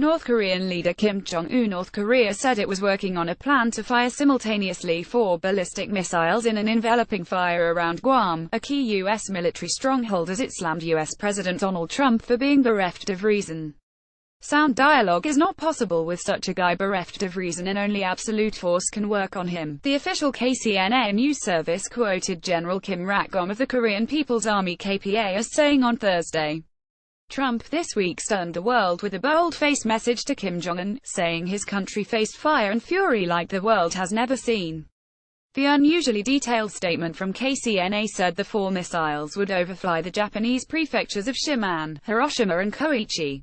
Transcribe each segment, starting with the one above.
North Korean leader Kim Jong-un. North Korea said it was working on a plan to fire simultaneously 4 ballistic missiles in an enveloping fire around Guam, a key U.S. military stronghold, as it slammed U.S. President Donald Trump for being bereft of reason. Sound dialogue is not possible with such a guy bereft of reason, and only absolute force can work on him, the official KCNA news service quoted General Kim Rak-gom of the Korean People's Army KPA as saying on Thursday. Trump this week stunned the world with a bold-faced message to Kim Jong-un, saying his country faced fire and fury like the world has never seen. The unusually detailed statement from KCNA said the 4 missiles would overfly the Japanese prefectures of Shiman, Hiroshima and Koichi.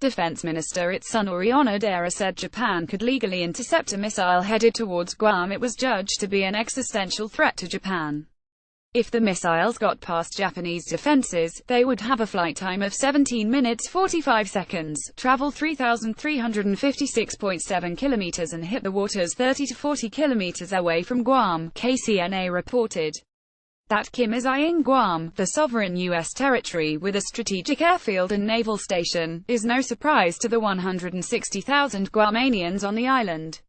Defense Minister Itsunori Onodera said Japan could legally intercept a missile headed towards Guam. It was judged to be an existential threat to Japan. If the missiles got past Japanese defenses, they would have a flight time of 17 minutes 45 seconds, travel 3,356.7 kilometers and hit the waters 30 to 40 kilometers away from Guam, KCNA reported. That Kim is eyeing Guam, the sovereign U.S. territory with a strategic airfield and naval station, is no surprise to the 160,000 Guamanians on the island.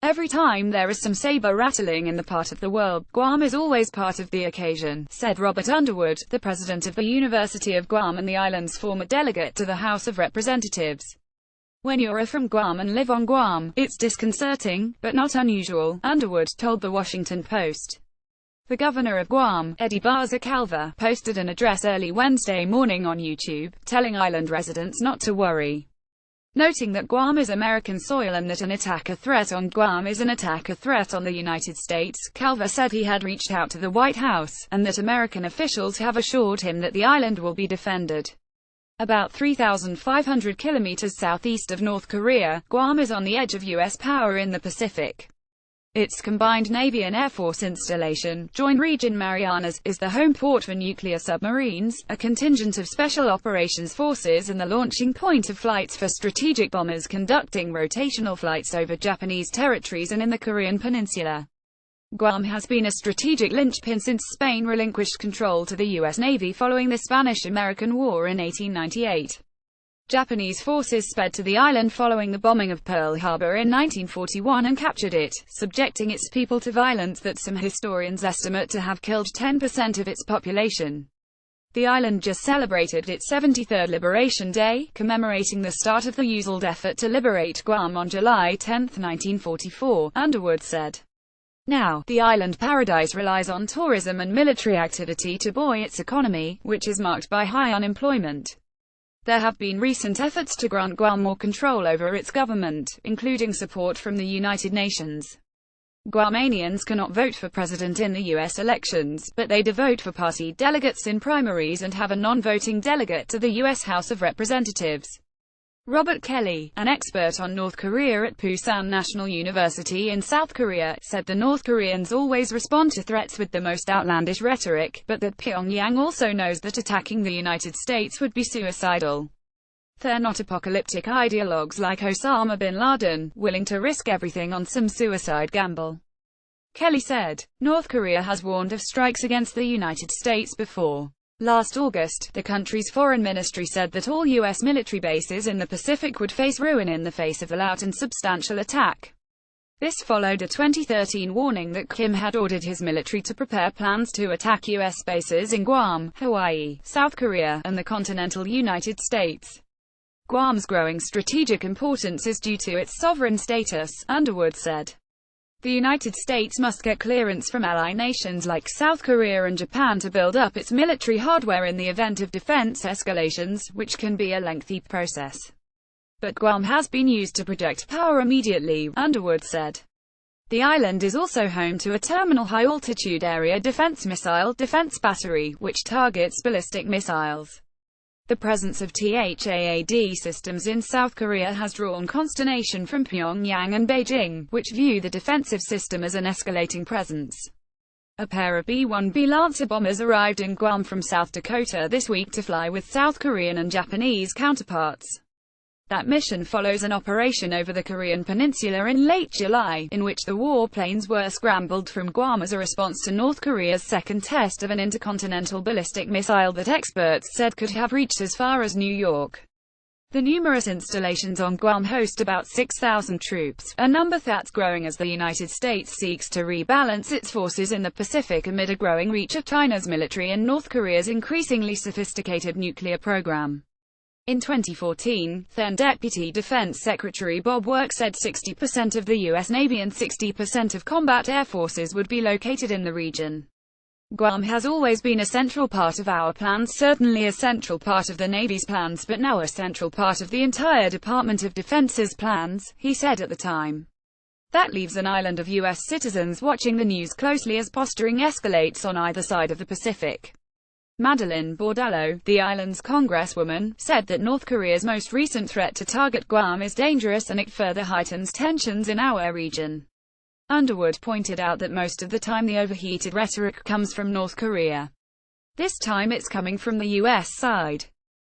Every time there is some saber rattling in the part of the world, Guam is always part of the occasion, said Robert Underwood, the president of the University of Guam and the island's former delegate to the House of Representatives. When you're from Guam and live on Guam, it's disconcerting, but not unusual, Underwood told the Washington Post. The governor of Guam, Eddie Barza-Calva, posted an address early Wednesday morning on YouTube, telling island residents not to worry. Noting that Guam is American soil and that an attack or threat on Guam is an attack or threat on the United States, Calva said he had reached out to the White House, and that American officials have assured him that the island will be defended. About 3,500 kilometers southeast of North Korea, Guam is on the edge of U.S. power in the Pacific. Its combined Navy and Air Force installation, Joint Region Marianas, is the home port for nuclear submarines, a contingent of Special Operations Forces and the launching point of flights for strategic bombers conducting rotational flights over Japanese territories and in the Korean Peninsula. Guam has been a strategic linchpin since Spain relinquished control to the U.S. Navy following the Spanish-American War in 1898. Japanese forces sped to the island following the bombing of Pearl Harbor in 1941 and captured it, subjecting its people to violence that some historians estimate to have killed 10% of its population. The island just celebrated its 73rd Liberation Day, commemorating the start of the U.S. effort to liberate Guam on July 10, 1944, Underwood said. Now, the island paradise relies on tourism and military activity to buoy its economy, which is marked by high unemployment. There have been recent efforts to grant Guam more control over its government, including support from the United Nations. Guamanians cannot vote for president in the U.S. elections, but they do vote for party delegates in primaries and have a non-voting delegate to the U.S. House of Representatives. Robert Kelly, an expert on North Korea at Pusan National University in South Korea, said the North Koreans always respond to threats with the most outlandish rhetoric, but that Pyongyang also knows that attacking the United States would be suicidal. They're not apocalyptic ideologues like Osama bin Laden, willing to risk everything on some suicide gamble. Kelly said, North Korea has warned of strikes against the United States before. Last August, the country's foreign ministry said that all U.S. military bases in the Pacific would face ruin in the face of a loud and substantial attack. This followed a 2013 warning that Kim had ordered his military to prepare plans to attack U.S. bases in Guam, Hawaii, South Korea, and the continental United States. Guam's growing strategic importance is due to its sovereign status, Underwood said. The United States must get clearance from ally nations like South Korea and Japan to build up its military hardware in the event of defense escalations, which can be a lengthy process. But Guam has been used to project power immediately, Underwood said. The island is also home to a terminal high-altitude area defense missile defense battery, which targets ballistic missiles. The presence of THAAD systems in South Korea has drawn consternation from Pyongyang and Beijing, which view the defensive system as an escalating presence. A pair of B-1B Lancer bombers arrived in Guam from South Dakota this week to fly with South Korean and Japanese counterparts. That mission follows an operation over the Korean Peninsula in late July, in which the warplanes were scrambled from Guam as a response to North Korea's second test of an intercontinental ballistic missile that experts said could have reached as far as New York. The numerous installations on Guam host about 6,000 troops, a number that's growing as the United States seeks to rebalance its forces in the Pacific amid a growing reach of China's military and North Korea's increasingly sophisticated nuclear program. In 2014, then Deputy Defense Secretary Bob Work said 60% of the U.S. Navy and 60% of combat air forces would be located in the region. Guam has always been a central part of our plans, certainly a central part of the Navy's plans, but now a central part of the entire Department of Defense's plans, he said at the time. That leaves an island of U.S. citizens watching the news closely as posturing escalates on either side of the Pacific. Madeline Bordallo, the island's congresswoman, said that North Korea's most recent threat to target Guam is dangerous and it further heightens tensions in our region. Underwood pointed out that most of the time the overheated rhetoric comes from North Korea. This time it's coming from the U.S. side.